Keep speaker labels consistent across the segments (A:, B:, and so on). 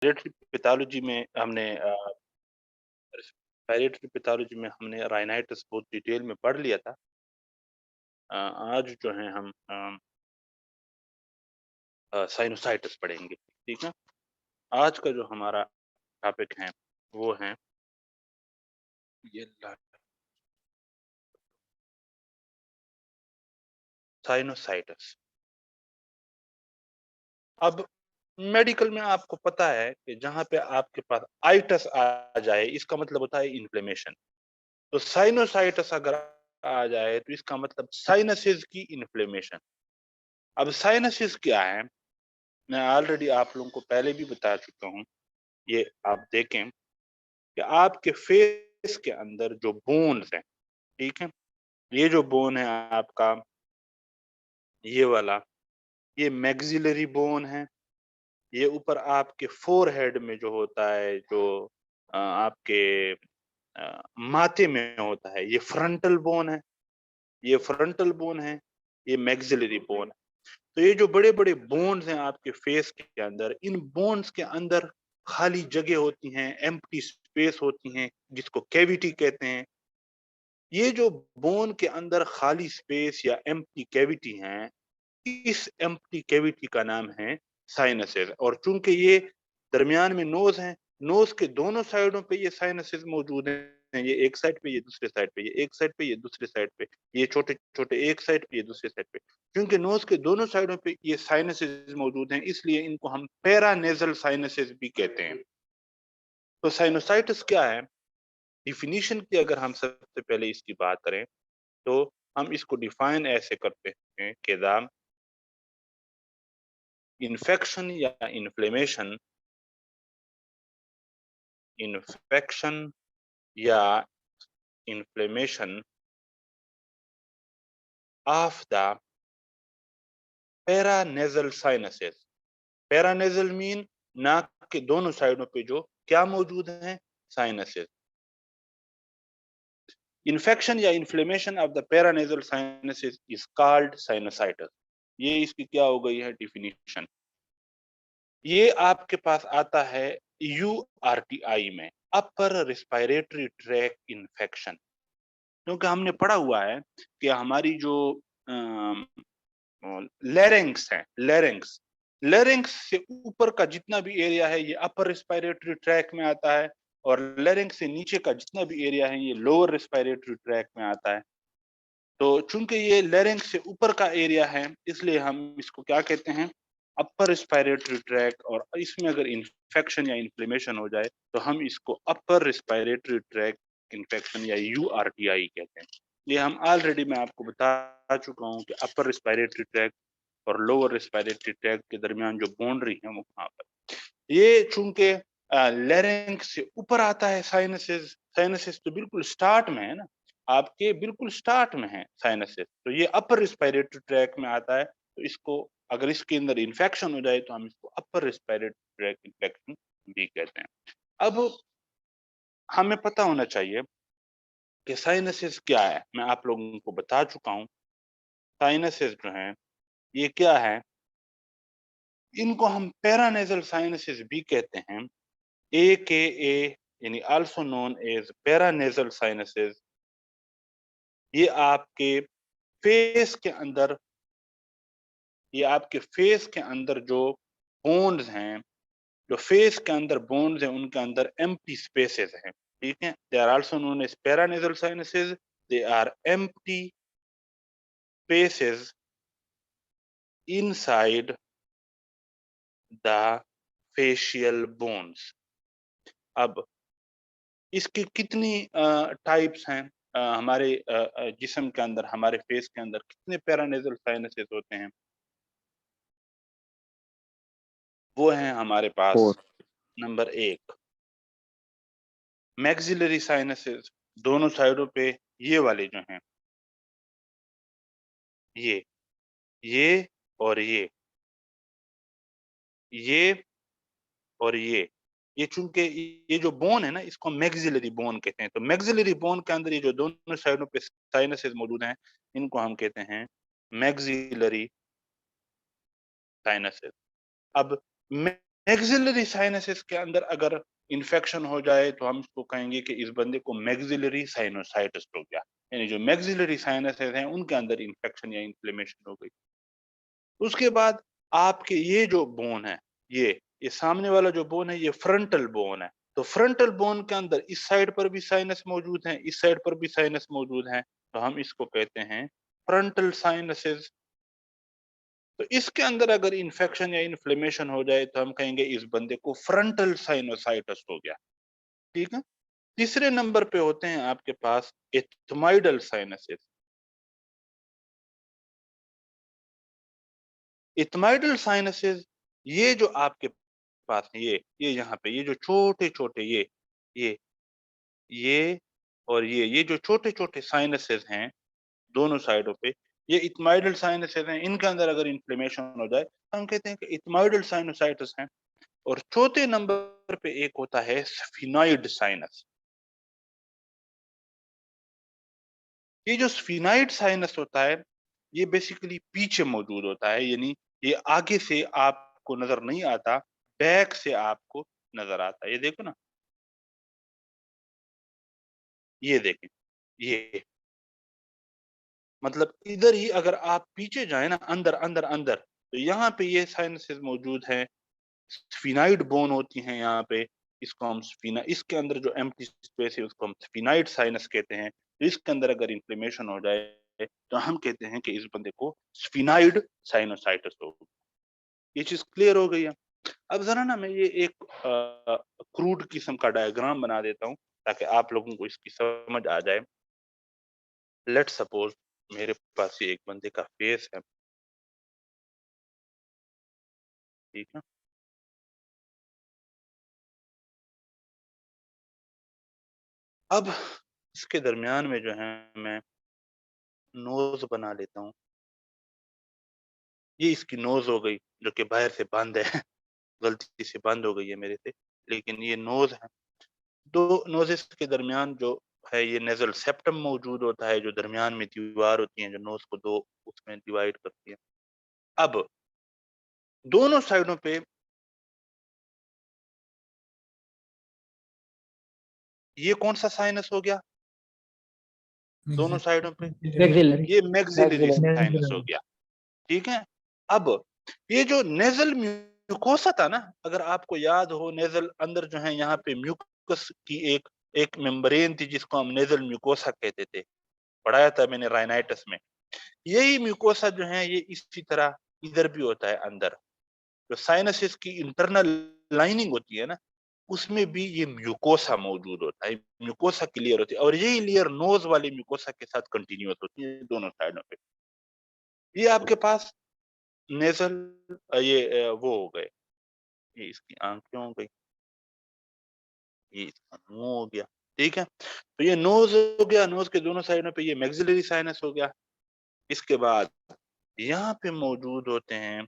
A: Respiratory pathology में हमने respiratory pathology में हमने राइनाइटिस बहुत डिटेल में पढ़ लिया था। आज जो है हम साइनोसाइटिस पढ़ेंगे, ठीक है? आज का जो हमारा टॉपिक है, वो है ये ला साइनोसाइटिस। अब मेडिकल में आपको पता है कि जहाँ पे आपके पास आइटिस आ जाए, इसका मतलब होता है इन्फ्लेमेशन। तो साइनोसाइटिस अगर आ जाए, तो इसका मतलब साइनसेस की इन्फ्लेमेशन। अब साइनसेस क्या है? मैं ऑलरेडी आप लोगों को पहले भी बता चुका हूँ। ये आप देखें कि आपके फेस के अंदर जो बोन्स हैं, ठीक है? ये जो बोन है आपका, ये वाला, ये मैक्सिलरी बोन है। ये ऊपर आपके फोरहेड में जो होता है, जो आपके माथे में होता है, ये फ्रंटल बोन है। ये फ्रंटल बोन है, ये मैक्सिलरी बोन है। तो ये जो बड़े-बड़े बोन्स हैं आपके फेस के अंदर, इन बोन्स के अंदर खाली जगह होती हैं, एम्प्टी स्पेस होती हैं, जिसको कैविटी कहते हैं। ये जो बोन के अंदर खाली स्पेस या एम्प्टी कैविटी हैं, इस एम्प्टी कैविटी का नाम है साइनसेस। और चूंकि ये दरमियान में नोज है, नोज के दोनों साइडों पे ये साइनसेस मौजूद हैं। ये एक साइड पे, ये दूसरे साइड पे, ये एक साइड पे, ये दूसरे साइड पे, ये छोटे छोटे एक साइड पे, ये दूसरे साइड पे। क्योंकि नोज के दोनों साइडों पे ये साइनसेस मौजूद हैं, इसलिए इनको हम पैरानेजल साइनसेस भी कहते हैं। तो साइनोसाइटिस क्या है? डिफिनीशन की अगर हम सबसे पहले इसकी बात करें, तो हम इसको डिफाइन ऐसे करते हैं कि द इन्फेक्शन या इन्फेक्शन या inflammation of the paranasal sinuses. Paranasal mean नाक के दोनों साइडों पे जो क्या मौजूद हैं? साइनसेस। इन्फेक्शन या inflammation of the paranasal sinuses is called sinusitis. ये इसकी क्या हो गई है डिफिनीशन। ये आपके पास आता है यूआरटीआई में, अपर रिस्पायरेटरी ट्रैक इन्फेक्शन। क्योंकि हमने पढ़ा हुआ है कि हमारी जो लेरिंग्स है, लेरिंग्स, लेरिंग्स से ऊपर का जितना भी एरिया है, ये अपर रिस्पायरेटरी ट्रैक में आता है। और लेरिंग्स से नीचे का जितना भी एरिया है, ये लोअर रिस्पायरेटरी ट्रैक में आता है। तो चूंकि ये लेरिंग्स से ऊपर का एरिया है, इसलिए हम इसको क्या कहते हैं? Upper respiratory track. और इसमें अगर इन्फेक्शन या इन्फ्लेमेशन हो जाए, तो हम इसको अपर रिस्पायरेटरी ट्रैक इन्फेक्शन या यूआरटीआई कहते हैं। ये हम ऑलरेडी मैं आपको बता चुका हूँ कि अपर रिस्पायरेटरी ट्रैक और लोअर रिस्पायरेटरी ट्रैक के दरमियान जो बाउंड्री है, वो कहाँ पर। ये चूंकि लेरिंक्स से ऊपर आता है साइनसेस, साइनसेस तो बिल्कुल स्टार्ट में है ना, आपके बिल्कुल स्टार्ट में है साइनसेस। तो ये अपर रिस्पायरेटरी ट्रैक में आता है। तो इसको अगर इसके अंदर इन्फेक्शन हो जाए, तो हम इसको अपर रिस्पायरेटरी ट्रैक इन्फेक्शन भी कहते हैं। अब हमें पता होना चाहिए कि साइनसेस क्या है। मैं आप लोगों को बता चुका हूँ, साइनसेस जो हैं, ये क्या है? इनको हम पैरानेजल साइनसेस भी कहते हैं। AKA यानी also known as paranasal sinuses. ये आपके फेस के अंदर, ये आपके फेस के अंदर जो बोन्स हैं, जो फेस के अंदर बोन्स हैं, उनके अंदर एम्प्टी स्पेसेस हैं, ठीक है? They are also known as paranasal sinuses. They are empty spaces inside the facial bones. अब इसकी कितनी टाइप्स हैं? हमारे जिस्म के अंदर, हमारे फेस के अंदर कितने पैरानेजल साइनसेस होते हैं? वो हैं हमारे पास,
B: 4।
A: नंबर 1 मैक्सिलरी साइनसेस, दोनों साइडों पे ये वाले जो हैं, ये ये और ये और ये चूँकि ये जो बोन है ना, इसको मैक्सिलरी बोन कहते हैं। तो मैक्सिलरी बोन के अंदर ये जो दोनों साइडों पे साइनसेस मौजूद हैं, इनको हम कहते हैं मैक्सिलरी साइनसेस। अब मैक्सिलरी साइनसेस के अंदर अगर इन्फेक्शन हो जाए तो हम इसको कहेंगे कि इस बंदे को मैक्सिलरी साइनोसाइटिस हो गया, यानी जो मैक्सिलरी साइनसेस हैं उनके अंदर इन्फेक्शन या इन्फ्लेमेशन हो गई। उसके बाद आपके ये जो बोन है, ये सामने वाला जो बोन है ये फ्रंटल बोन है। तो फ्रंटल बोन के अंदर इस साइड पर भी साइनस मौजूद हैं, इस साइड पर भी साइनस मौजूद हैं, तो हम इसको कहते हैं फ्रंटल साइनसेस। तो इसके अंदर अगर इन्फेक्शन या इन्फ्लेमेशन हो जाए तो हम कहेंगे इस बंदे को फ्रंटल साइनोसाइटिस हो गया। ठीक है। तीसरे नंबर पे होते हैं आपके पास एथमाइडल साइनसेस। एथमाइडल साइनसेस ये जो आपके पास है, ये यहाँ पे ये जो छोटे छोटे ये ये और ये जो छोटे छोटे साइनसेस हैं दोनों साइडों पे, ये इथमाइडल साइनसेस हैं। इनके अंदर अगर इन्फ्लेमेशन हो जाए तो हम कहते हैं कि इथमाइडल साइनोसाइटिस है। और चौथे नंबर पे एक होता है स्फिनॉइड साइनस। ये जो स्फिनाइड साइनस होता है ये बेसिकली पीछे मौजूद होता है, यानी ये आगे से आपको नजर नहीं आता, बैक से आपको नजर आता है। ये देखो ना, ये देखें, ये मतलब इधर ही अगर आप पीछे जाए ना, अंदर अंदर अंदर, तो यहाँ पे ये साइनसेस मौजूद हैं। स्फिनाइड बोन होती हैं यहाँ पे, इसको हम स्फिना इसके अंदर जो एम्प्टी स्पेस है उसको हम स्फिनाइड साइनस कहते हैं। तो इसके अंदर अगर इन्फ्लेमेशन हो जाए तो हम कहते हैं कि इस बंदे को स्फिनाइड साइनोसाइटिस हो। ये चीज क्लियर हो गई है। अब जरा ना मैं ये एक क्रूड किस्म का डायग्राम बना देता हूँ ताकि आप लोगों को इसकी समझ आ जाए। लेट सपोज मेरे पास ये एक बंदे का फेस है, ठीक है। अब इसके दरमियान में जो है मैं नोज बना लेता हूँ। ये इसकी नोज हो गई जो कि बाहर से बंद है गलती से बंद हो गई है मेरे से, लेकिन ये नोज है। दो नोजेस के दरमियान जो है ये नेजल सेप्टम मौजूद होता है, जो दरमियान में दीवार होती है जो नोज को दो उसमें डिवाइड करती है। अब दोनों साइडों पे ये कौन सा साइनस हो गया, दोनों साइडों पे
B: मैक्सिलरी।
A: ये मैक्सिलरी
C: मैक्सिलरी।
A: साइनस हो गया। ठीक है। अब ये जो नेजल म्यूकोसा था ना, अगर आपको याद हो, नेजल अंदर जो है यहाँ पे म्यूकस की एक एक मेम्ब्रेन थी जिसको हम नेजल म्यूकोसा कहते थे, पढ़ाया था मैंने राइनाइटिस में। यही म्यूकोसा जो है ये इसी तरह इधर भी होता है अंदर, जो साइनसिस की इंटरनल लाइनिंग होती है ना, उसमें भी ये म्यूकोसा मौजूद होता है। म्यूकोसा की लेयर होती है और यही लेयर नोज वाली म्यूकोसा के साथ कंटिन्यूअस होती है दोनों साइडों पे। ये आपके पास नेजल वो हो गए, ये इसकी आंखें हो गई, ये इसका मुंह हो गया। ठीक है। तो ये नोज हो गया, नोज के दोनों साइडों पे ये मैक्सिलरी साइनस हो गया। इसके बाद यहाँ पे मौजूद होते हैं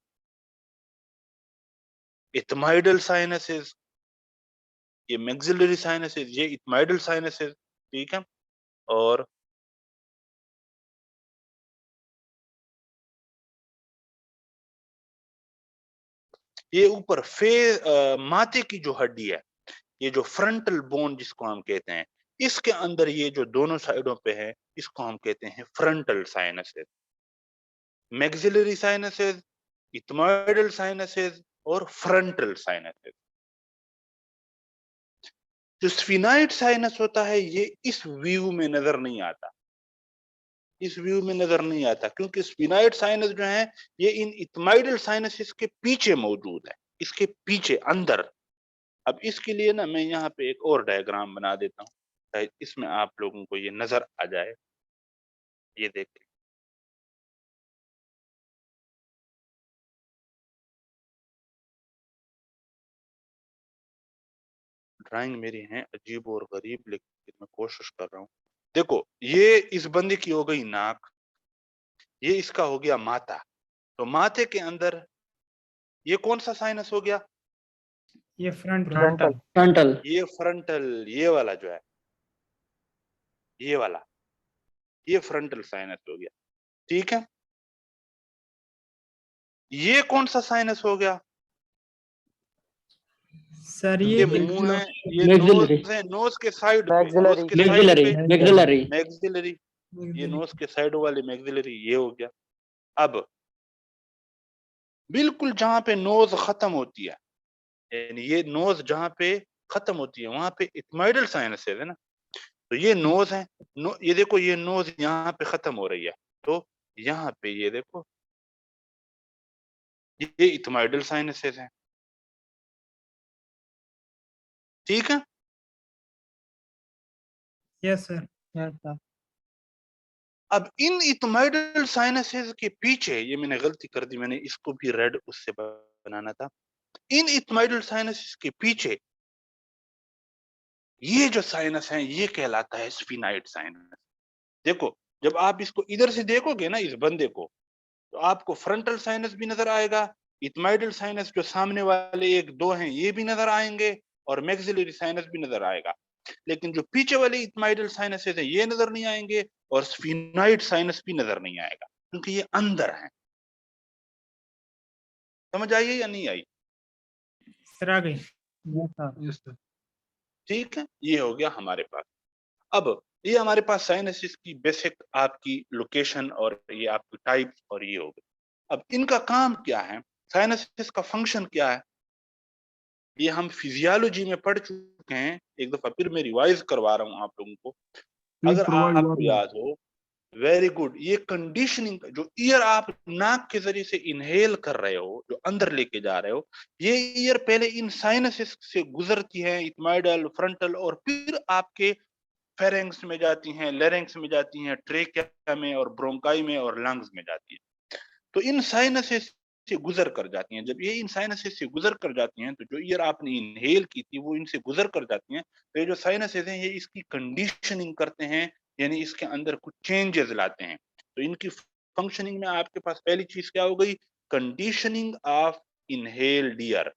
A: इथमाइडल साइनसेस, ये मैक्सिलरी साइनसेस, ये इथमाइडल साइनसेस। ठीक है। और ये ऊपर माथे की जो हड्डी है, ये जो फ्रंटल बोन जिसको हम कहते हैं, इसके अंदर ये जो दोनों साइडों पे है इसको हम कहते हैं frontal sinuses. Maxillary sinuses, ethmoidal sinuses और फ्रंटल साइनसेस। जो स्फिनाइड साइनस होता है ये इस व्यू में नजर नहीं आता, इस व्यू में नजर नहीं आता क्योंकि स्फिनाइड साइनस जो है ये इन इथमाइडल साइनसेस के पीछे मौजूद है, इसके पीछे अंदर। अब इसके लिए ना मैं यहाँ पे एक और डायग्राम बना देता हूँ शायद इसमें आप लोगों को ये नजर आ जाए। ये देखिए, ड्राइंग मेरी है अजीब और गरीब लेकिन मैं कोशिश कर रहा हूँ। देखो, ये इस बंदे की हो गई नाक, ये इसका हो गया माथा। तो माथे के अंदर ये कौन सा साइनस हो गया,
C: ये
B: फ्रंटल।
A: ये फ्रंटल, ये वाला जो है, ये वाला, ये फ्रंटल साइनस हो गया। ठीक है। ये कौन सा साइनस हो गया,
B: सर
A: ये मुंह है, ये
C: मैक्सिलरी
A: नोज है, नोज के साइड पे, नोज
D: मैक्सिलरी
A: के साइड
C: मैक्सिलरी
A: पे
C: मैक्सिलरी
A: मैक्सिलरी, ये नोज के साइड वाली मैक्सिलरी ये हो गया। अब बिल्कुल जहां पे नोज खत्म होती है, यानी ये नोज जहां पे खत्म होती है वहां पे इथमाइडल साइनसेस है ना, तो ये नोज है, ये देखो ये नोज यहाँ पे खत्म हो रही है, तो यहाँ पे ये देखो ये इथमाइडल साइनसेस है, ठीक है।
B: Yes sir.
D: Yes sir.
A: अब इन इथमाइडल साइनसेस के पीछे, ये मैंने गलती कर दी, मैंने इसको भी रेड उससे बनाना था, इन इथमाइडल साइनसेस के पीछे ये जो साइनस है ये कहलाता है स्फीनाइड साइनस। देखो जब आप इसको इधर से देखोगे ना इस बंदे को, तो आपको फ्रंटल साइनस भी नजर आएगा, इथमाइडल साइनस जो सामने वाले एक दो हैं ये भी नजर आएंगे, और मैक्सिलरी साइनस भी नजर आएगा, लेकिन जो पीछे वाले इथमाइडल साइनसेस हैं ये नजर नहीं आएंगे, और स्फीनाइड साइनस भी नजर नहीं आएगा, क्योंकि ये अंदर है। समझ आई या नहीं आई?
B: सर आ गई।
D: Yes sir.
C: यस सर
A: ठीक है, ये हो गया हमारे पास। अब ये हमारे पास साइनसिस की बेसिक आपकी लोकेशन और ये आपकी टाइप और ये हो गई। अब इनका काम क्या है, साइनसिस का फंक्शन क्या है, ये हम फिजियोलॉजी में पढ़ चुके हैं, एक दफा फिर मैं रिवाइज करवा रहा हूं आप लोगों को, अगर आपको याद हो। Very good. ये कंडीशनिंग, जो ईयर आप नाक के जरिए से इनहेल कर रहे हो, जो अंदर लेके जा रहे हो, ये ईयर पहले इन साइनसिस से गुजरती है, इथमाइडल, फ्रंटल, और फिर आपके फेरेंक्स में जाती हैं, लेरेंक्स में जाती हैं, ट्रेकिया में और ब्रोंकाई में और लंग्स में जाती है। तो इन साइनसेस से गुजर कर जाती हैं। जब ये इन साइनसेस से गुजर कर जाती हैं, तो जो ईयर आपने इनहेल की थी वो इनसे गुजर कर जाती हैं, तो ये जो साइनसेस हैं ये इसकी कंडीशनिंग करते हैं, यानी इसके अंदर कुछ चेंजेस लाते हैं। तो इनकी फंक्शनिंग में आपके पास पहली चीज क्या हो गई, conditioning of inhaled year.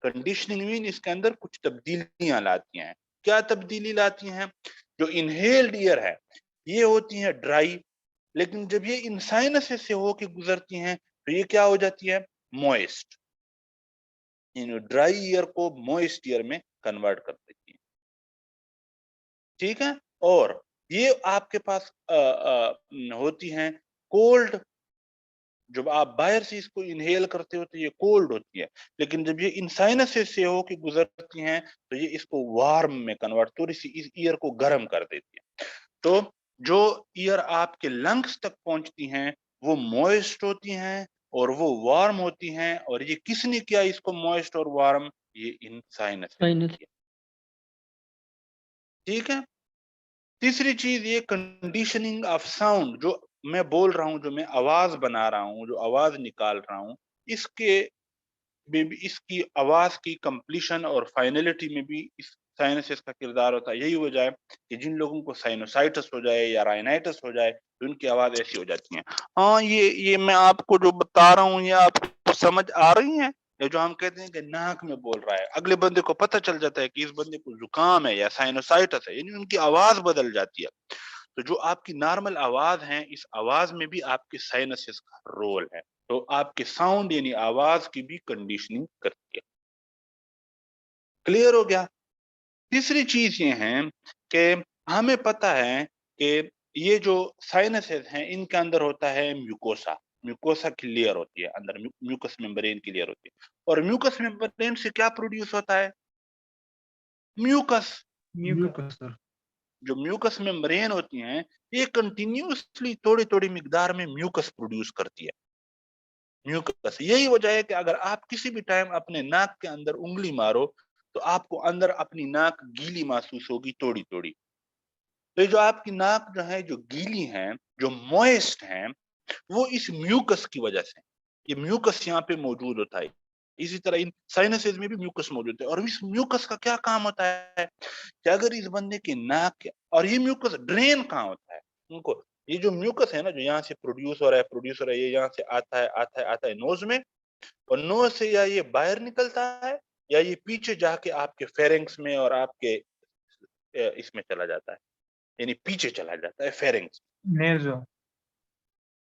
A: Conditioning mean इसके अंदर कुछ तब्दीलियां लाती हैं। क्या तब्दीली लाती हैं, जो इनहेल्ड ईयर है ये होती है ड्राई, लेकिन जब ये इन साइनसेस से होके गुजरती हैं तो ये क्या हो जाती है, मॉइस्ट। इन ड्राई ईयर को मॉइस्ट ईयर में कन्वर्ट कर देती है, ठीक है। और ये आपके पास होती हैं कोल्ड। जब आप बाहर से इसको इनहेल करते हो तो ये कोल्ड होती है, लेकिन जब ये इन साइनसेस से हो के गुजरती हैं तो ये इसको वार्म में कन्वर्ट, थोड़ी सी इस ईयर को गर्म कर देती है। तो जो ईयर आपके लंग्स तक पहुंचती हैं वो मॉइस्ट होती हैं और वो वार्म होती हैं, और ये किसने किया इसको मॉइस्ट और वार्म, ये इन साइनस ने
C: साइनस
A: किया, ठीक है। तीसरी चीज ये कंडीशनिंग ऑफ साउंड, जो मैं बोल रहा हूं, जो मैं आवाज बना रहा हूं, जो आवाज निकाल रहा हूं, इसके में भी इसकी आवाज की कंप्लीशन और फाइनलिटी में भी इस साइनसिस का किरदार होता है। यही वजह है कि जिन लोगों को साइनोसाइटिस हो जाए या राइनाइटिस हो जाए तो उनकी आवाज ऐसी हो जाती है। हाँ, ये मैं आपको जो बता रहा हूँ ये आपको समझ आ रही है? ये जो हम कहते हैं कि नाक में बोल रहा है, अगले बंदे को पता चल जाता है कि इस बंदे को जुकाम है या साइनोसाइटिस है, यानी उनकी आवाज बदल जाती है। तो जो आपकी नॉर्मल आवाज है, इस आवाज में भी आपके साइनसिस का रोल है, तो आपके साउंड यानी आवाज की भी कंडीशनिंग करती है। क्लियर हो गया? तीसरी चीज ये है कि हमें पता है कि ये जो साइनसेस हैं इनके अंदर होता है म्यूकोसा। म्यूकोसा की लेयर होती है अंदर, म्यूकस मेम्ब्रेन की लेयर होती है, और म्यूकस मेम्ब्रेन से क्या प्रोड्यूस होता है, म्यूकस।
B: म्यूकस।
C: सर
A: जो म्यूकस मेम्ब्रेन होती हैं ये कंटिन्यूअसली थोड़ी थोड़ी मिकदार में म्यूकस प्रोड्यूस करती है। म्यूकस, यही वजह है कि अगर आप किसी भी टाइम अपने नाक के अंदर उंगली मारो तो आपको अंदर अपनी नाक गीली महसूस होगी, थोड़ी थोड़ी। तो ये जो आपकी नाक जो है, जो गीली है, जो मॉइस्ट है, वो इस म्यूकस की वजह से, ये म्यूकस यहाँ पे मौजूद होता है। इसी तरह इन साइनसेस में भी म्यूकस मौजूद है, और इस म्यूकस का क्या काम होता है कि अगर इस बंदे की नाक के, और ये म्यूकस ड्रेन कहाँ होता है उनको, ये जो म्यूकस है ना जो यहाँ से प्रोड्यूस हो रहा है, ये यहाँ से आता है नोज में, और नोज से या ये बाहर निकलता है या ये पीछे जाके आपके फेरेंक्स में और आपके इसमें चला जाता है, यानी पीछे चला जाता है फेरेंक्स,
B: नेजो।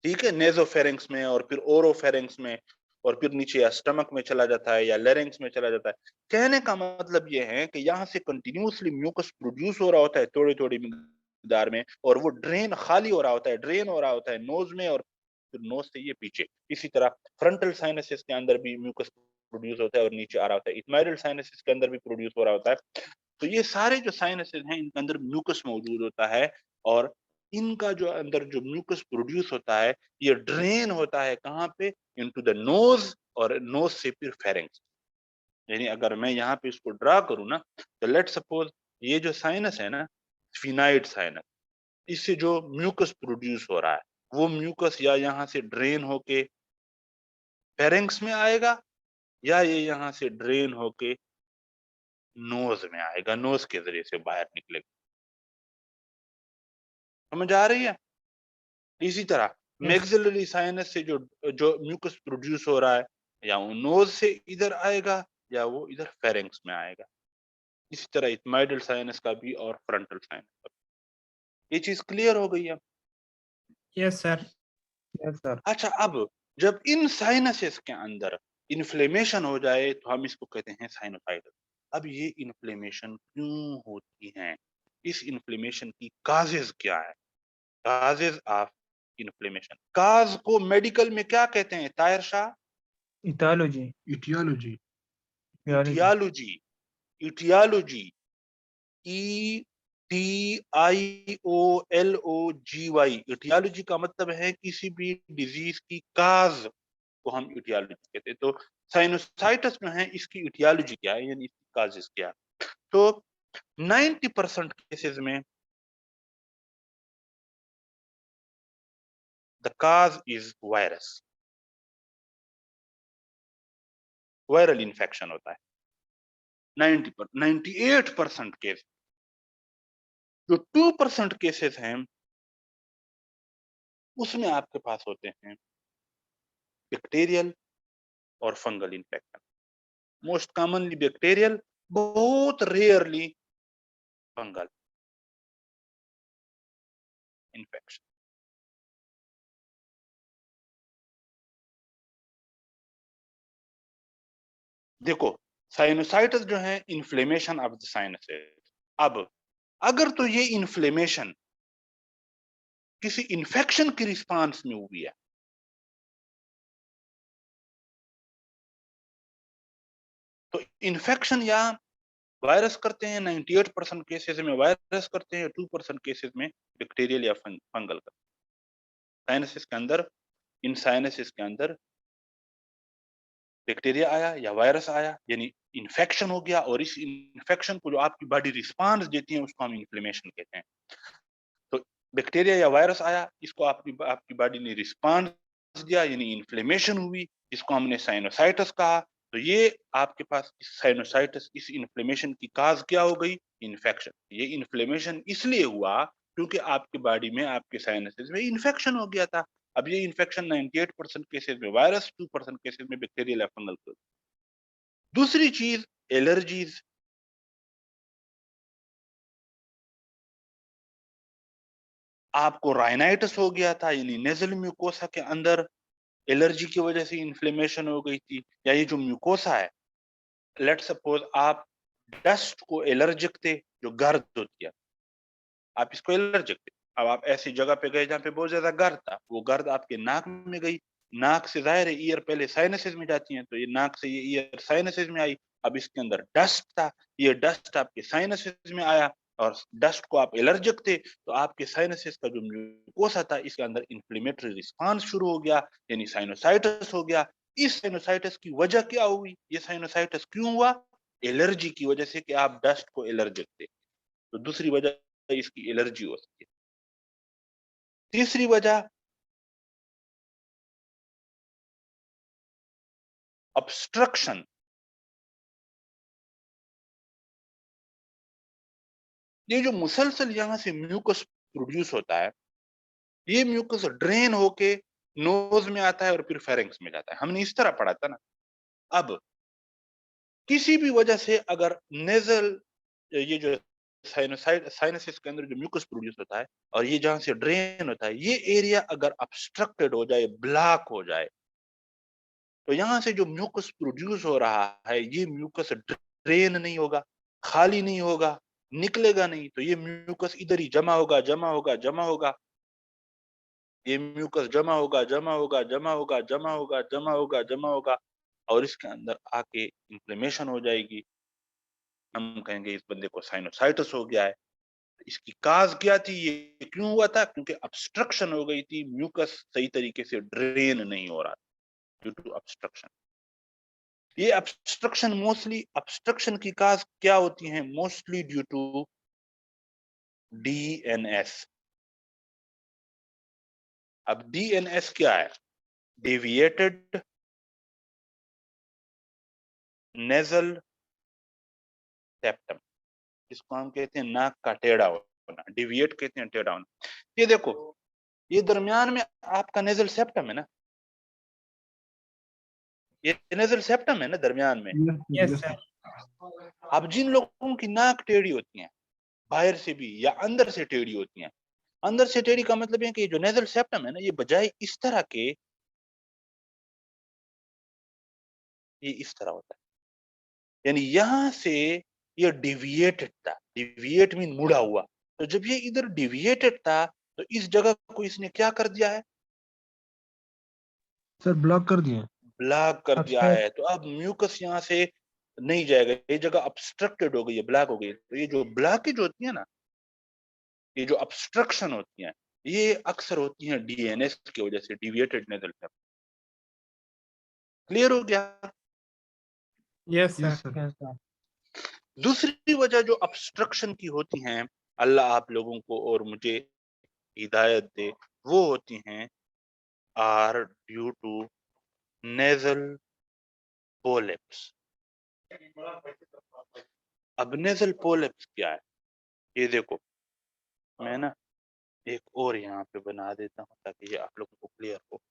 A: ठीक है, नेजोफेरेंक्स में और फिर ओरोफेरेंक्स में। और फिर नीचे या स्टमक में चला जाता है या लेरिंग्स में चला जाता है। कहने का मतलब ये है कि यहाँ से कंटिन्यूअसली म्यूकस प्रोड्यूस हो रहा होता है थोड़ी-थोड़ी मिकदार में, और वो ड्रेन खाली हो रहा होता है, ड्रेन हो रहा होता है नोज़ में, और फिर नोज़ से ये पीछे। इसी तरह फ्रंटल साइनसेस के अंदर भी म्यूकस प्रोड्यूस होता है और नीचे आ रहा होता है। इथमाइडल साइनसेस के अंदर भी प्रोड्यूस हो रहा होता है। तो ये सारे जो साइनसेस हैं, इनके अंदर म्यूकस मौजूद होता है, और इनका जो अंदर जो म्यूकस प्रोड्यूस होता है, ये ड्रेन होता है कहाँ पे? इनटू द नोज़, और नोज़ से फिर फेरिंग्स। यानी अगर मैं यहाँ पे इसको ड्रा करूँ ना, तो लेट्स सपोज ये जो साइनस है ना, स्फिनाइड साइनस, इससे जो म्यूकस प्रोड्यूस हो रहा है, वो म्यूकस या यहाँ से ड्रेन होके फेरिंग्स में आएगा, या ये यहाँ से ड्रेन होके नोज़ में आएगा, नोज़ के ज़रिए से बाहर निकलेगा। समझ आ रही है? इसी तरह
B: यस,
A: मैक्सिलरी साइनस से जो जो म्यूकस प्रोड्यूस हो रहा है, या वो नोज से इधर आएगा, या वो इधर फेरिंग्स में आएगा। इसी तरह इथमाइडल साइनस का भी और फ्रंटल साइनस का भी। ये चीज क्लियर हो गई है।
B: Yes sir.
C: Yes sir.
A: अच्छा, अब जब इन साइनसेस के अंदर इन्फ्लेमेशन हो जाए तो हम इसको कहते हैं साइनोसाइटिस। अब ये इन्फ्लेमेशन क्यों होती है? इस इन्फ्लेमेशन की काजेज क्या है? काजेज ऑफ इन्फ्लेमेशन, काज को मेडिकल में क्या कहते हैं Tahir Shah?
C: Etiology.
B: Etiology.
C: Etiology.
A: Etiology. Etiology, E T I O L O G Y. Etiology का मतलब है किसी भी डिजीज की काज को हम इटियालॉजी कहते हैं। तो साइनोसाइटिस जो है, इसकी इटियालॉजी क्या है, यानी इसकी काजेस क्या है? तो 90% केसेस में the cause is virus, viral infection होता है। 98% केस। जो 2% केसेस हैं, उसमें आपके पास होते हैं बैक्टीरियल और fungal infection. Most commonly bacterial, बहुत रेयरली फंगल इन्फेक्शन। देखो, साइनोसाइटिस जो है इन्फ्लेमेशन ऑफ द साइनसेस। अब अगर तो ये इन्फ्लेमेशन किसी इन्फेक्शन की रिस्पांस में हुई है, तो इन्फेक्शन या वायरस करते हैं, 98% केसेस में वायरस करते हैं, 2% केसेस में बैक्टीरियल या फंगल करते हैं। साइनसिस के अंदर, इन साइनसिस के अंदर बैक्टीरिया आया या वायरस आया, यानी इन्फेक्शन हो गया, और इस इन्फेक्शन को जो आपकी बॉडी रिस्पांस देती है, उसको हम इन्फ्लेमेशन कहते हैं। तो बैक्टीरिया या वायरस आया, इसको आपकी आपकी बॉडी ने रिस्पांस दिया, यानी इन्फ्लेमेशन हुई, इसको हमने साइनोसाइटिस कहा। तो ये आपके पास इस साइनोसाइटिस, इस इन्फ्लेमेशन की काज क्या हो गई? इन्फेक्शन। ये इन्फ्लेमेशन इसलिए हुआ क्योंकि आपकी बॉडी में, आपके साइनसेस में इन्फेक्शन हो गया था। अब ये इन्फेक्शन 98% केसेस में वायरस, 2% केसेस में बैक्टीरियल या फंगल। दूसरी चीज, एलर्जीज। आपको राइनाइटिस हो गया था, यानी नेजल म्यूकोसा के अंदर एलर्जी की वजह से इन्फ्लेमेशन हो गई थी, या ये जो म्यूकोसा है, लेट सपोज आप डस्ट को एलर्जिक थे, जो गर्द होती है, आप इसको एलर्जिक थे। अब आप ऐसी जगह पे गए जहाँ पे बहुत ज्यादा गर्द था, वो गर्द आपके नाक में गई, नाक से जाहिर है ईयर पहले साइनसेस में जाती है, तो ये नाक से ये ईयर साइनसेस में आई। अब इसके अंदर डस्ट था, ये डस्ट आपके साइनसेस में आया, और डस्ट को आप एलर्जिक थे, तो आपके साइनसेस का जो म्यूकोसा था, इसके अंदर इन्फ्लेमेटरी रिस्पांस शुरू हो गया, यानी साइनोसाइटिस हो गया। इस साइनोसाइटिस की वजह क्या हुई? ये साइनोसाइटिस क्यों हुआ? एलर्जी की वजह से, कि आप डस्ट को एलर्जिक थे। तो दूसरी वजह इसकी एलर्जी हो सकती है। तीसरी वजह ऑब्स्ट्रक्शन। ये जो मुसलसल यहाँ से म्यूकस प्रोड्यूस होता है, ये म्यूकस ड्रेन होके नोज में आता है और फिर फेरिंग्स में जाता है। हमने इस तरह पढ़ा था ना। अब किसी भी वजह से अगर नेजल, ये जो साइनसिस के अंदर जो म्यूकस प्रोड्यूस होता है, और ये जहां से ड्रेन होता है, ये एरिया अगर ऑब्स्ट्रक्टेड हो जाए, ब्लॉक हो जाए, तो यहाँ से जो म्यूकस प्रोड्यूस हो रहा है, ये म्यूकस ड्रेन नहीं होगा, खाली नहीं होगा, निकलेगा नहीं, तो ये म्यूकस इधर ही जमा होगा, जमा होगा, जमा होगा। ये म्यूकस जमा होगा, जमा होगा, जमा होगा, जमा होगा, जमा होगा, जमा होगा, और इसके अंदर आके इन्फ्लेमेशन हो जाएगी। हम कहेंगे इस बंदे को साइनोसाइटिस हो गया है। इसकी काज क्या थी, ये क्यों हुआ था? क्योंकि ऑब्स्ट्रक्शन हो गई थी, म्यूकस सही तरीके से ड्रेन नहीं हो रहा, ड्यू टू ऑब्स्ट्रक्शन। ये ऑब्स्ट्रक्शन की काज क्या होती है? Mostly due to DNS. अब डीएनएस क्या है? डेविएटेड नेजल सेप्टम, जिसको हम कहते हैं नाक का टेढ़ा होना, डिविएट कहते हैं टेढ़ा होना। ये देखो, ये दरमियान में आपका नेजल सेप्टम है ना, ये नेजल सेप्टम है ना दरमियान में।
B: Yes, sir.
A: अब जिन लोगों की नाक टेढ़ी होती है, बाहर से भी या अंदर से टेढ़ी होती है, अंदर से टेढ़ी का मतलब है कि जो नेजल सेप्टम है ना, ये बजाय इस तरह के, ये इस तरह होता है, यानी यहां से ये डिविएटेड था। डिविएट मीन मुड़ा हुआ। तो जब ये इधर डिविएटेड था, तो इस जगह को इसने क्या कर दिया है?
C: सर ब्लॉक कर दिए।
A: ब्लॉक कर
C: अब
A: दिया
C: सर
A: है। तो अब म्यूकस यहाँ से नहीं जाएगा, ये जगह ऑब्स्ट्रक्टेड हो गई है, ब्लॉक हो गई है। तो ये जो ब्लॉकेज होती है ना, ये जो ऑब्स्ट्रक्शन होती है, ये अक्सर होती है डीएनएस की वजह से, डिविएटेड नेजल सेप्टम। क्लियर हो गया?
B: Yes, sir.
C: Yes sir. Yes sir.
A: दूसरी वजह जो ऑब्स्ट्रक्शन की होती हैं, अल्लाह आप लोगों को और मुझे हिदायत दे, वो होती हैं are due to nasal polyps. अब नेजल पोलिप्स क्या है? ये देखो, मैं ना एक और यहाँ पे बना देता हूँ ताकि ये आप लोगों को क्लियर हो।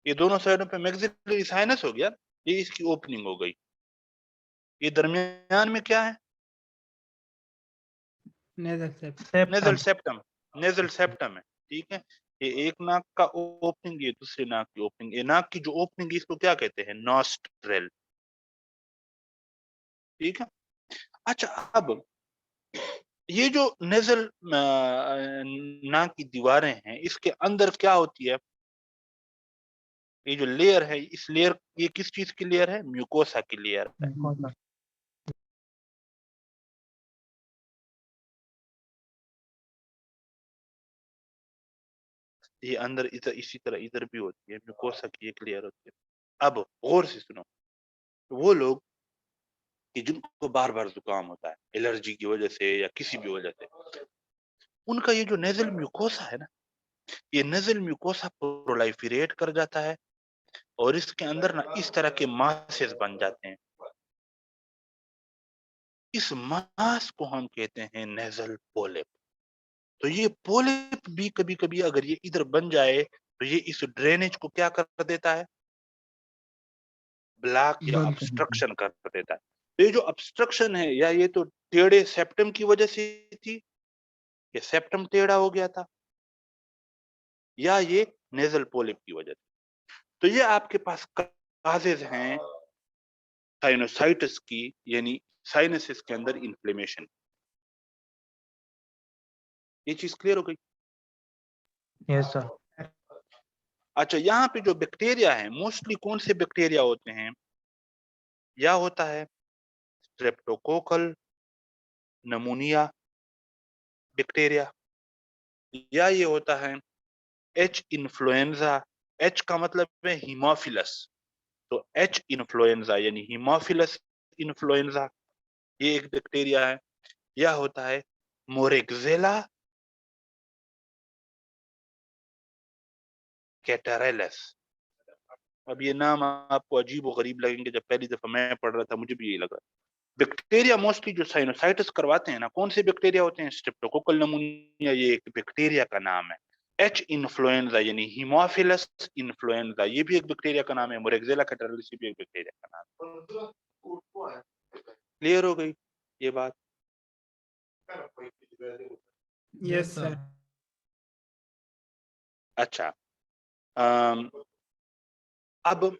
A: ये दोनों साइडों पे मैक्सिलरी साइनस हो गया, ये इसकी ओपनिंग हो गई। ये दरमियान में क्या है?
B: Nasal septum.
A: Nasal
C: septum.
A: Septum. Nasal septum है, ठीक है। ये एक नाक का ओपनिंग, ये दूसरे नाक की ओपनिंग। ये नाक की जो ओपनिंग है, इसको क्या कहते हैं? नॉस्ट्रेल, ठीक है। अच्छा, अब ये जो नेजल नाक की दीवारें हैं, इसके अंदर क्या होती है? ये जो लेयर है, इस लेयर, ये किस चीज की लेयर है? म्यूकोसा की लेयर है। ये अंदर इधर इसी तरह इधर भी होती है, म्यूकोसा की एक लेयर होती है। अब गौर से सुनो, वो लोग कि जिनको बार बार जुकाम होता है एलर्जी की वजह से या किसी भी वजह से, उनका ये जो नेजल म्यूकोसा है ना, ये नेजल म्यूकोसा प्रोलाइफरेट कर जाता है, और इसके अंदर ना इस तरह के मासेस बन जाते हैं। इस मास को हम कहते हैं नेजल पोलिप। तो ये पोलिप भी कभी कभी अगर ये इधर बन जाए, तो ये इस ड्रेनेज को क्या कर देता है? ब्लॉक या
C: बंद कर दीजिए।
A: ऑब्स्ट्रक्शन कर देता है। तो ये जो ऑब्स्ट्रक्शन है, या ये तो टेढ़े सेप्टम की वजह से थी, ये सेप्टम टेढ़ा हो गया था, या ये नेजल पोलिप की वजह से। तो ये आपके पास काजेज हैं साइनोसाइटिस की, यानी साइनसिस के अंदर इन्फ्लेमेशन। ये चीज क्लियर हो गई?
C: Yes sir.
A: अच्छा, यहाँ पे जो बैक्टीरिया है, मोस्टली कौन से बैक्टीरिया होते हैं? या होता है स्ट्रेप्टोकोकल नमूनिया बैक्टीरिया, या ये होता है एच इन्फ्लुएंजा। एच का मतलब है हीमोफिलस, तो एच इन्फ्लुएंजा यानी हीमोफिलस इन्फ्लुएंजा, ये एक बैक्टीरिया है। या होता है मोरेक्सेला कैटारेलस। अब ये नाम आपको अजीब और गरीब लगेंगे, जब पहली दफा मैं पढ़ रहा था मुझे भी यही लगा। बैक्टीरिया मोस्टली जो साइनोसाइटिस करवाते हैं ना, कौन से बैक्टीरिया होते हैं? स्ट्रेप्टोकोकल नमूनिया, ये एक बैक्टीरिया का नाम है। एच इन्फ्लुएंजा यानी हीमोफिलस इन्फ्लुएंजा, ये भी एक बैक्टीरिया का नाम है। मोरेक्सिला कैटरलिस भी एक बैक्टीरिया का नाम है। क्लियर हो गई ये बात?
B: Yes, sir.
A: अच्छा, अब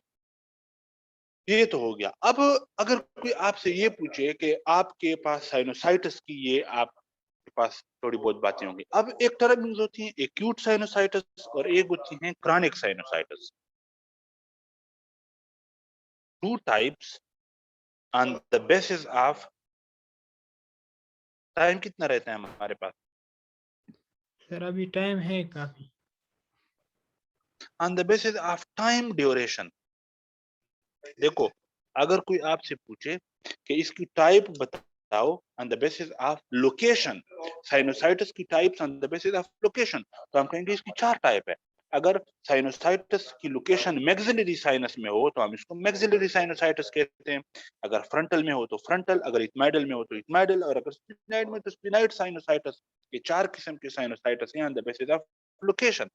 A: ये तो हो गया। अब अगर कोई आपसे ये पूछे कि आपके पास साइनोसाइटिस की, ये आपके पास थोड़ी बहुत बातें होंगी। अब एक टर्म यूज होती है एक्यूट साइनोसाइटिस और एक होती है chronic sinusitis. Two types on the basis of time. कितना रहता है हमारे पास?
B: सर अभी टाइम है काफी।
A: On the basis of time duration. देखो, अगर कोई आपसे पूछे कि इसकी टाइप बताओ on the basis of location, sinusitis की types on the basis of location, तो हम कहेंगे इसकी 4 टाइप है। अगर साइनोसाइटिस की लोकेशन मैक्सिलरी साइनस में हो तो हम इसको मैक्सिलरी साइनोसाइटिस कहते हैं। अगर फ्रंटल में हो तो फ्रंटल, अगर इथमाइडल में हो तो इथमाइडल, और अगर स्पिनाइड में तो स्पिनाइड साइनोसाइटिस। ये 4 किस्म के साइनोसाइटिस हैं on the basis of location.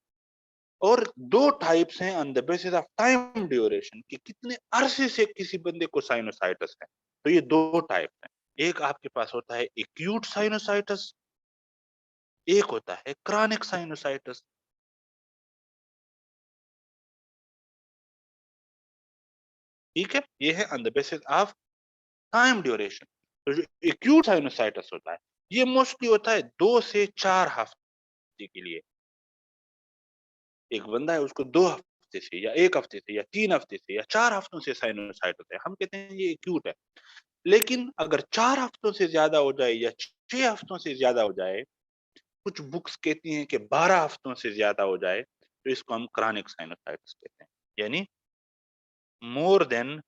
A: और 2 टाइप्स हैं on the basis of time duration, कि कितने अरसे से किसी बंदे को साइनोसाइटिस है। तो ये 2 टाइप हैं। एक आपके पास होता है एक्यूट साइनोसाइटिस, एक होता है क्रॉनिक साइनोसाइटिस। ठीक है, ये है on the basis of time duration. तो जो एक्यूट साइनोसाइटिस होता है, ये मोस्टली होता है 2 से 4 हफ्ते के लिए। एक बंदा है, उसको 2 हफ्ते से या 1 हफ्ते से या 3 हफ्ते से या 4 हफ्तों से साइनोसाइटिस है, हम कहते हैं ये एक्यूट है। लेकिन अगर 4 हफ्तों से ज्यादा हो जाए या 6 हफ्तों से ज्यादा हो जाए, कुछ बुक्स कहती हैं कि 12 हफ्तों से ज्यादा हो जाए, तो इसको हम क्रॉनिक साइनोसाइटिस कहते हैं। यानी मोर देन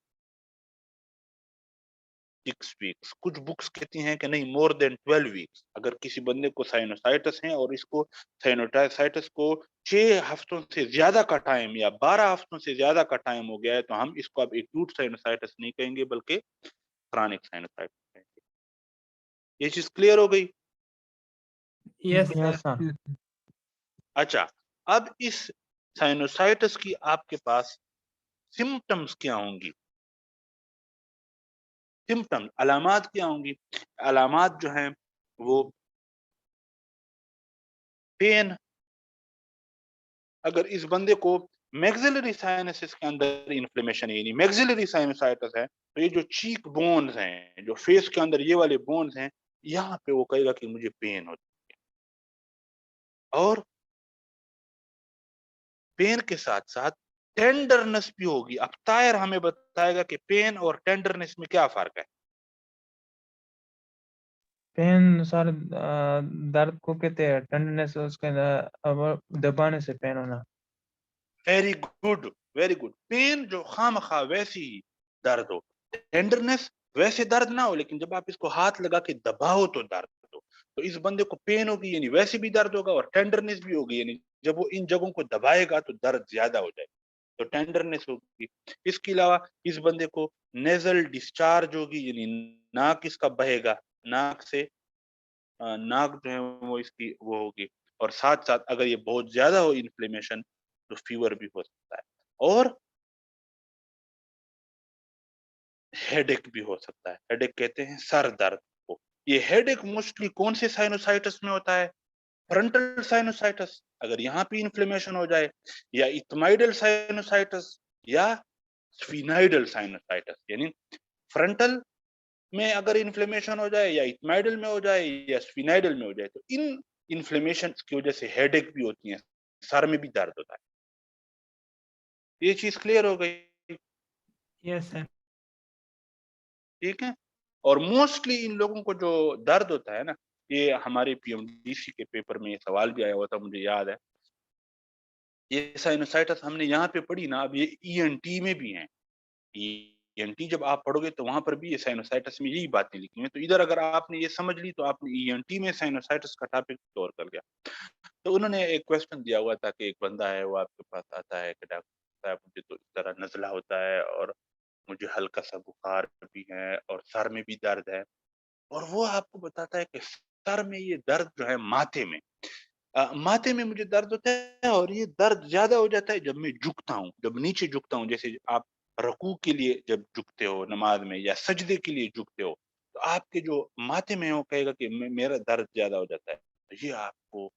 A: 6 वीक्स। कुछ बुक्स कहती हैं कि नहीं, मोर देन 12 वीक्स। अगर किसी बंदे को साइनोसाइटिस है और इसको साइनोसाइटिस को 6 हफ्तों से ज्यादा का टाइम या 12 हफ्तों से ज्यादा का टाइम हो गया है, तो हम इसको अब एक्यूट साइनोसाइटिस नहीं कहेंगे बल्कि क्रॉनिक साइनोसाइटिस कहेंगे। ये चीज क्लियर हो गई?
B: Yes,
C: Yes,
B: sir.
C: sir.
A: अच्छा, अब इस साइनोसाइटिस की आपके पास सिम्टम्स क्या होंगी? सिम्टम्स, अलामात क्या होंगी? अलामात जो हैं वो पेन। अगर इस बंदे को मैक्सिलरी साइनसिस के अंदर इन्फ्लेमेशन है, यानी मैक्सिलरी साइनोसाइटिस है, तो ये जो चीक बोन्स हैं, जो फेस के अंदर ये वाले बोन्स हैं, यहाँ पे वो कहेगा कि मुझे पेन होती है। और पेन के साथ साथ टेंडरनेस भी होगी। अब तायर हमें बताएगा कि पेन और टेंडरनेस में क्या फर्क है।
C: पेन सर दर्द को कहते हैं, ठंडनेस उसके अब दबाने से पेन होना।
A: Very good, very good. Pain जो खामखा वैसी ही दर्द हो, टेंडरनेस वैसे दर्द ना हो, लेकिन जब आप इसको हाथ लगा के दबाओ तो दर्द हो। तो इस बंदे को पेन होगी यानी वैसे भी दर्द होगा, और टेंडरनेस भी होगी यानी जब वो इन जगहों को दबाएगा तो दर्द ज्यादा हो जाएगा, तो टेंडरनेस होगी। इसके अलावा इस बंदे को नेजल डिस्चार्ज होगी, यानी नाक इसका बहेगा, नाक से नाक जो है वो इसकी वो होगी। और साथ साथ अगर ये बहुत ज्यादा हो इन्फ्लेमेशन, तो फीवर भी हो सकता है, और हेडेक भी हो सकता है। हेडेक कहते हैं सर दर्द को। ये हेडेक मोस्टली कौन से साइनोसाइटिस में होता है? फ्रंटल साइनोसाइटिस, अगर यहाँ पे इन्फ्लेमेशन हो जाए, या इथमाइडल साइनोसाइटिस, या स्फिनाइडल साइनोसाइटिस। यानी फ्रंटल में अगर इन्फ्लेमेशन हो जाए, या इथमाइडल में हो जाए, या स्फिनाइडल में हो जाए, तो इन इन्फ्लेमेशन की वजह से हेडेक भी होती है, सर में भी दर्द होता है। ये चीज क्लियर हो गई?
B: Yes, sir.
A: ठीक है। और मोस्टली इन लोगों को जो दर्द होता है ना, ये हमारे पीएमडीसी के पेपर में ये सवाल भी आया हुआ था, मुझे याद है। ये साइनोसाइटिस हमने यहाँ पे पढ़ी ना, अब ये ईएनटी में भी है। ईएनटी जब आप पढ़ोगे तो वहां पर भी ये साइनोसाइटिस में यही बातें लिखी हैं। तो इधर अगर आपने ये समझ ली तो आपने ईएनटी में साइनोसाइटिस का टॉपिक कवर कर लिया। तो उन्होंने एक क्वेश्चन दिया हुआ था कि एक बंदा है, वो आपके पास आता है कि डॉक्टर साहब मुझे तो इस तरह नज़ला होता है, और मुझे हल्का सा बुखार भी है, और सर में भी दर्द है। और वो आपको बताता है कि सर में ये दर्द जो है माथे में, माथे में मुझे दर्द होता है और ये दर्द ज्यादा हो जाता है जब मैं झुकता हूँ, जब नीचे झुकता हूँ। जैसे आप रुकू के लिए जब झुकते हो नमाज में या सजदे के लिए झुकते हो, तो आपके जो माथे में है वो कहेगा कि मेरा दर्द ज्यादा हो जाता है। तो ये आपको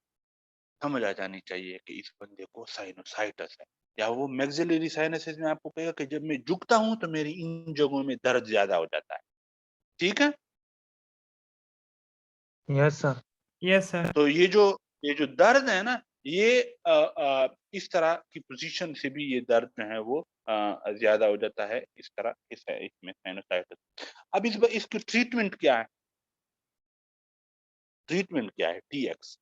A: समझ आ जानी चाहिए कि इस बंदे को साइनोसाइटिस है। या वो मैक्सिलरी साइनसेस में आपको कहेगा कि जब मैं झुकता हूँ तो मेरी इन जगहों में दर्द ज्यादा हो जाता है। ठीक है?
C: Yes sir.
B: Yes sir.
A: तो ये जो दर्द है ना, ये इस तरह की पोजीशन से भी ये दर्द जो है वो ज्यादा हो जाता है। इस तरह इसमें साइनोसाइटिस। अब इसकी ट्रीटमेंट क्या है? ट्रीटमेंट क्या है? TX।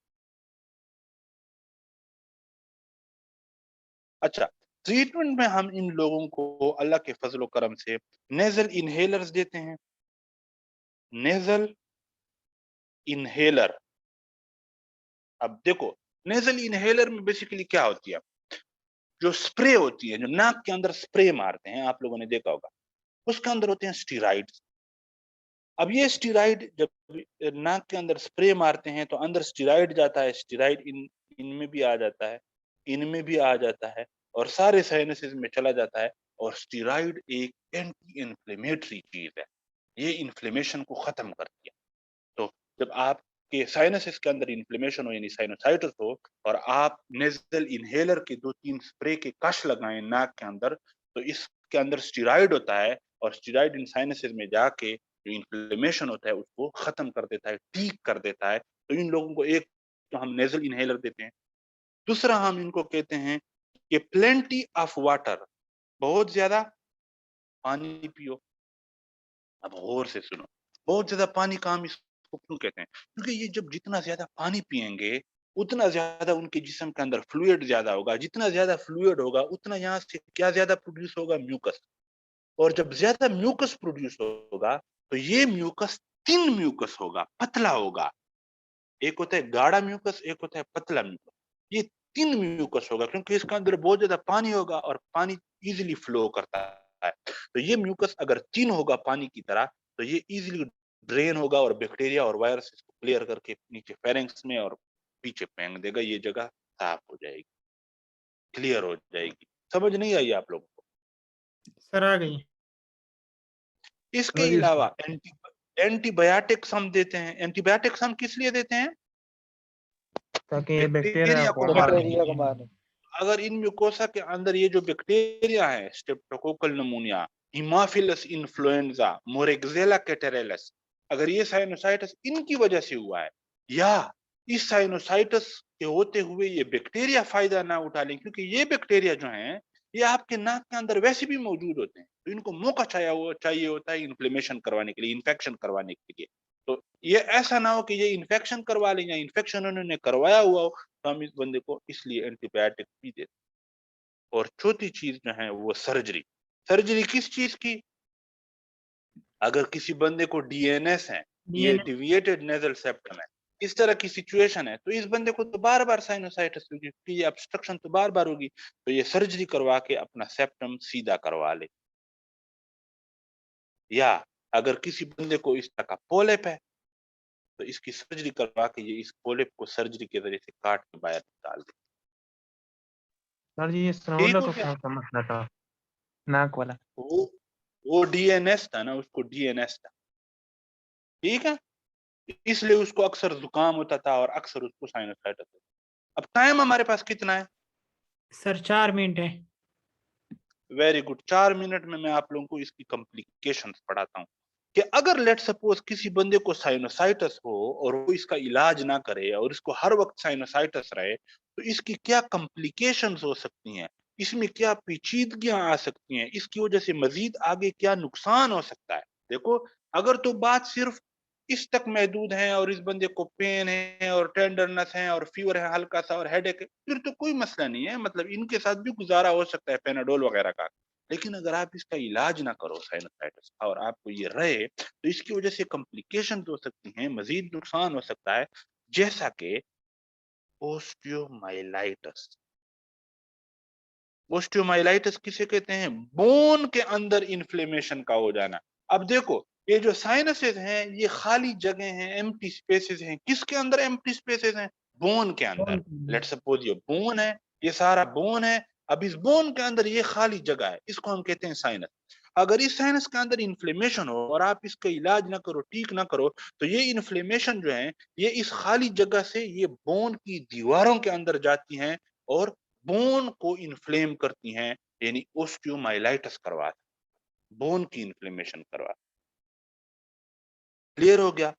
A: अच्छा, ट्रीटमेंट में हम इन लोगों को अल्लाह के फजल करम से नेजल इनहेलर्स देते हैं। Nasal inhaler. अब देखो, नेजल इनहेलर में बेसिकली क्या होती है? जो स्प्रे होती है, जो नाक के अंदर स्प्रे मारते हैं, आप लोगों ने देखा होगा, उसके अंदर होते हैं स्टीरॉइड्स। अब ये स्टीरॉइड जब नाक के अंदर स्प्रे मारते हैं तो अंदर स्टीरॉइड जाता है। स्टीरॉइड इनमें भी आ जाता है, इनमें भी आ जाता है और सारे साइनसेस में चला जाता है। और स्टीरॉइड एक एंटी इन्फ्लेमेटरी चीज है, ये इन्फ्लेमेशन को खत्म करती है। तो जब आपके साइनसेस के अंदर इन्फ्लेमेशन हो यानी साइनोसाइटिस हो और आप नेजल इनहेलर के 2-3 स्प्रे के कश लगाएं नाक के अंदर, तो इसके अंदर स्टीरॉइड होता है और स्टीरॉइड इन साइनसेस में जाके जो इन्फ्लेमेशन होता है उसको खत्म कर देता है, ठीक कर देता है। तो इन लोगों को एक तो हम नेजल इनहेलर देते हैं, दूसरा हम इनको कहते हैं कि प्लेंटी ऑफ वाटर, बहुत ज्यादा पानी पियो। अब गौर से सुनो, बहुत ज्यादा पानी का हम इसको क्यों कहते हैं? क्योंकि ये जब जितना ज्यादा पानी पिएंगे उतना ज्यादा उनके जिस्म के अंदर फ्लूइड ज्यादा होगा। जितना ज्यादा फ्लूइड होगा उतना यहाँ से क्या ज्यादा प्रोड्यूस होगा? म्यूकस। और जब ज्यादा म्यूकस प्रोड्यूस होगा तो ये म्यूकस थिन म्यूकस होगा, पतला होगा। एक होता है गाढ़ा म्यूकस, एक होता है पतला म्यूकस। ये थिन म्यूकस होगा क्योंकि इसके अंदर बहुत ज्यादा पानी होगा और पानी इजीली फ्लो करता है। तो ये म्यूकस अगर थिन होगा पानी की तरह तो ये इजीली ड्रेन होगा और बैक्टीरिया और वायरस इसको क्लियर करके नीचे फेरेंक्स में और पीछे फेंक देगा। ये जगह साफ हो जाएगी, क्लियर हो जाएगी। समझ नहीं आई आप लोगों को?
B: सर आ गई।
A: इसके
C: जी सर।
A: अलावा एंटीबायोटिक्स हम देते हैं। एंटीबायोटिक्स हम किस लिए देते हैं?
C: ताकि ये बैक्टीरिया
A: बैक्टीरिया
C: को
A: को
C: मारने
A: मारने
C: के
A: के
B: बैक्टीरिया
C: लिए।
B: को मारने।
A: अगर इन म्यूकोसा के अंदर ये जो बैक्टीरिया है, स्ट्रेप्टोकोकल नमूनिया, हिमाफिलस इन्फ्लुएंजा, मोरेक्सेला कैटेरेलस, अगर ये साइनोसाइटिस इनकी वजह से हुआ है या इस साइनोसाइटिस के होते हुए ये बैक्टीरिया फायदा ना उठा लें, क्योंकि ये बैक्टीरिया जो हैं ये आपके नाक के अंदर वैसे भी मौजूद होते हैं, तो इनको मौका चाहिए होता है इन्फ्लेमेशन करवाने के लिए, इन्फेक्शन करवाने के लिए। तो ये ऐसा ना हो कि ये इन्फेक्शन करवा लें या इन्फेक्शन उन्होंने करवाया हुआ हो, तो हम इस बंदे को इसलिए एंटीबायोटिक भी देते हैं। और चौथी चीज जो है वो सर्जरी। सर्जरी किस चीज की? अगर किसी बंदे को डीएनएस है, ये
B: डीएनए।
A: डिविएटेड नेजल सेप्टम है, इस तरह की सिचुएशन है, तो इस बंदे को तो बार बार साइनोसाइटिस होगी क्योंकि ये ऑब्स्ट्रक्शन तो बार बार होगी। तो ये सर्जरी करवा के अपना सेप्टम सीधा करवा ले। या अगर किसी बंदे को इस तरह का पोलिप है तो इसकी सर्जरी करवा के ये इस पोलिप को सर्जरी के जरिए से काट के बाहर निकाल दे।
C: सर जी ये
A: ठीक
C: सनोला
A: हो
C: का
A: गया?
C: कौन सा मसला था? नाक वाला।
A: वो वो डीएनएस था ना, उसको डीएनएस था। ठीक है, इसलिए उसको अक्सर जुकाम होता था और अक्सर उसको साइनसाइटिस होता था। अब टाइम हमारे पास कितना है?
B: सर 4 मिनट है।
A: Very good. 4 मिनट में मैं आप लोगों को इसकी कॉम्प्लिकेशंस पढ़ाता हूँ कि अगर लेट सपोज किसी बंदे को साइनोसाइटिस हो और वो इसका इलाज ना करे और इसको हर वक्त साइनोसाइटिस रहे, तो इसकी क्या कॉम्प्लिकेशंस हो सकती हैं, इसमें क्या पेचीदगियां आ सकती हैं, इसकी वजह से मजीद आगे क्या नुकसान हो सकता है। देखो, अगर तो बात सिर्फ इस तक महदूद है और इस बंदे को पेन है और टेंडरनेस है और फीवर है हल्का सा और हेडेक है, फिर तो कोई मसला नहीं है, मतलब इनके साथ भी गुजारा हो सकता है पेनाडोल वगैरह का। लेकिन अगर आप इसका इलाज ना करो साइनोसाइटिस का और आपको ये रहे, तो इसकी वजह से कॉम्प्लिकेशन हो सकती हैं, मजीद नुकसान हो सकता है, जैसा कि ओस्टियोमाइलाइटिस। ओस्टियोमाइलाइटिस किसे कहते हैं? बोन के अंदर इन्फ्लेमेशन का हो जाना। अब देखो, ये जो साइनसेस हैं ये खाली जगह हैं, एम्प्टी स्पेसेस हैं। किसके अंदर एम्प्टी स्पेसेस हैं? बोन के अंदर।
B: बोन के अंदर।
A: लेट्स सपोज ये बोन है, ये सारा बोन है, अब इस बोन के अंदर ये खाली जगह है, इसको हम कहते हैं साइनस। अगर इस साइनस के अंदर इन्फ्लेमेशन हो और आप इसका इलाज ना करो, ठीक ना करो, तो ये इन्फ्लेमेशन जो है ये इस खाली जगह से ये बोन की दीवारों के अंदर जाती हैं और बोन को इन्फ्लेम करती हैं, यानी ओस्टियोमाइलाइटिस करवाती, बोन की इन्फ्लेमेशन करवाती। क्लियर हो गया?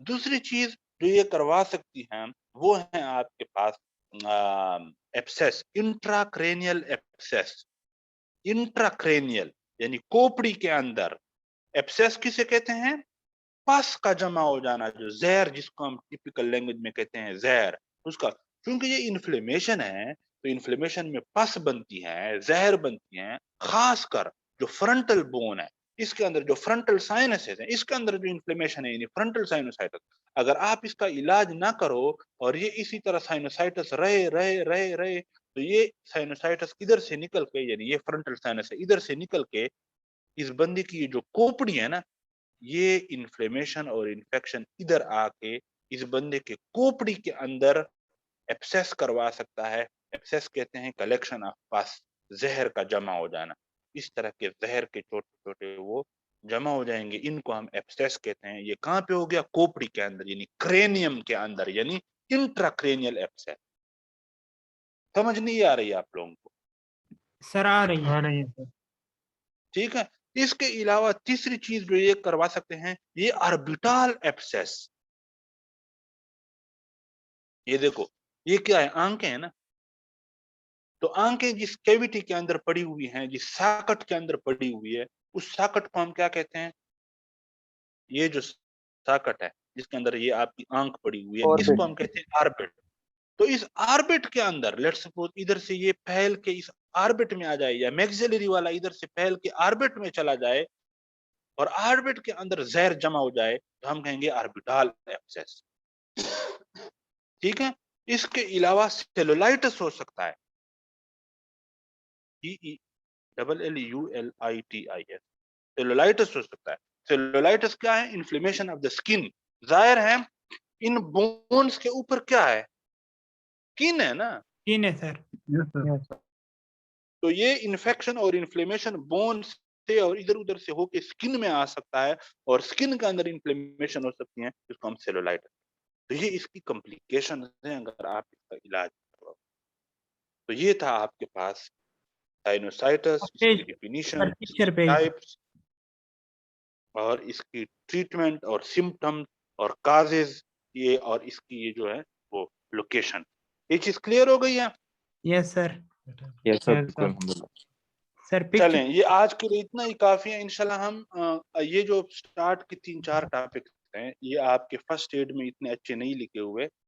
A: दूसरी चीज जो ये करवा सकती है वो है आपके पास एब्सेस, इंट्राक्रेनियल एब्सेस। इंट्राक्रेनियल यानी खोपड़ी के अंदर। एब्सेस किसे कहते हैं? पस का जमा हो जाना, जो जहर जिसको हम टिपिकल लैंग्वेज में कहते हैं जहर, उसका। क्योंकि ये इन्फ्लेमेशन है तो इन्फ्लेमेशन में पस बनती है, जहर बनती है, खासकर जो फ्रंटल बोन है इसके अंदर, जो फ्रंटल साइनसेस है इसके अंदर जो इन्फ्लेमेशन है यानी फ्रंटल साइनोसाइटिस, अगर आप इसका इलाज ना करो और ये इसी तरह साइनोसाइटिस रहे रहे रहे रहे तो ये साइनोसाइटिस इधर से निकल के, यानी ये फ्रंटल साइनस है, इधर से निकल के इस बंदी की जो खोपड़ी है ना, ये इन्फ्लेमेशन और इन्फेक्शन इधर आके इस बंदे के खोपड़ी के अंदर एब्सेस करवा सकता है। एब्सेस कहते हैं कलेक्शन ऑफ पस, जहर का जमा हो जाना। इस तरह के जहर के छोटे-छोटे वो जमा हो जाएंगे, इनको हम एब्सेस कहते हैं। ये कहाँ पे हो गया? खोपड़ी के अंदर, यानी क्रेनियम के अंदर, यानी इंट्राक्रेनियल एब्सेस। समझ नहीं आ रही है आप लोगों को?
B: सर आ रही है।
C: आ रही है सर।
A: ठीक है। इसके अलावा तीसरी चीज जो ये करवा सकते हैं, ये ऑर्बिटल एब्सेस। ये देखो, ये क्या है? आंखें है ना, तो आंखें जिस कैविटी के अंदर पड़ी हुई हैं, जिस साकट के अंदर पड़ी हुई है, उस साकट को हम क्या कहते हैं? ये जो साकट है जिसके अंदर ये आपकी आंख पड़ी हुई है,
C: ऑर्बिट।
A: इसको हम कहते हैं ऑर्बिट। तो इस ऑर्बिट के अंदर लेट्स सपोज इधर से ये फैल के इस ऑर्बिट में आ जाए, या मैक्सिलरी वाला इधर से फैल के ऑर्बिट में चला जाए और ऑर्बिट के अंदर जहर जमा हो जाए, तो हम कहेंगे ऑर्बिटल एब्सेस। ठीक है। इसके अलावा सेलुलाइटिस हो सकता है, CELLULITIS, सेलुलाइटिस हो सकता है। सेलुलाइटिस क्या है? Inflammation of the skin. जाहिर है इन बोन्स के ऊपर क्या है? स्किन है ना,
B: तीन है सर।
C: Yes sir.
A: तो ये इन्फेक्शन और इन्फ्लेमेशन बोन से और इधर उधर से होके स्किन में आ सकता है और स्किन के अंदर इन्फ्लेमेशन हो सकती है, जिसको हम सेलुलाइटिस। तो ये इसकी कॉम्प्लिकेशन है अगर आप इसका इलाज करो। तो ये था आपके पास साइनोसाइटिस, इसकी डिफिनीशन,
B: पिक्चर
A: इसकी
B: पे
A: टाइप्स और इसकी ट्रीटमेंट और सिम्टम्स और काजेज, ये और इसकी ये जो है वो लोकेशन। ये चीज क्लियर हो गई है?
B: Yes sir.
D: Yes sir,
C: Yes,
D: बिल्कुल
C: sir.
D: अल्हम्दुलिल्लाह।
B: सर पिक्चर
A: चलें, ये आज के लिए इतना ही काफी है। इंशाल्लाह हम ये जो स्टार्ट के 3-4 टॉपिक्स हैं, ये आपके फर्स्ट एड में इतने अच्छे नहीं लिखे हुए,